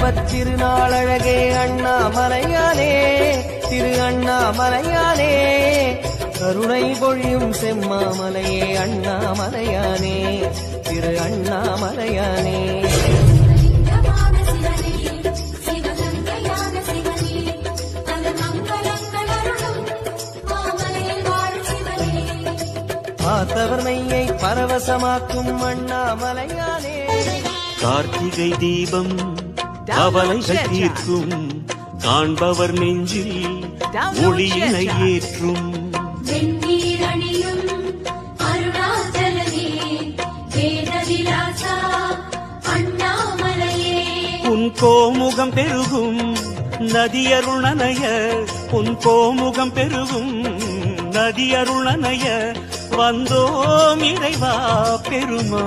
தீபத் திருநாளழகே அண்ணாமலையானே திரு அண்ணாமலையானே கருணை பொழியும் செம்மாமலையே அண்ணாமலையானே திரு அண்ணாமலையானே பார்த்தவர் மெய்யை பரவசமாக்கும் அண்ணாமலையானே கார்த்திகை தீபம் கவலைகள் தீர்க்கும் காண்பவர் நெஞ்சில் ஒளியினை ஏற்றும் உன் கோமுகம் பெருகும் நதியருணனைய உன் கோமுகம் பெருகும் நதியருணனைய வந்தோம் இறைவா பெருமா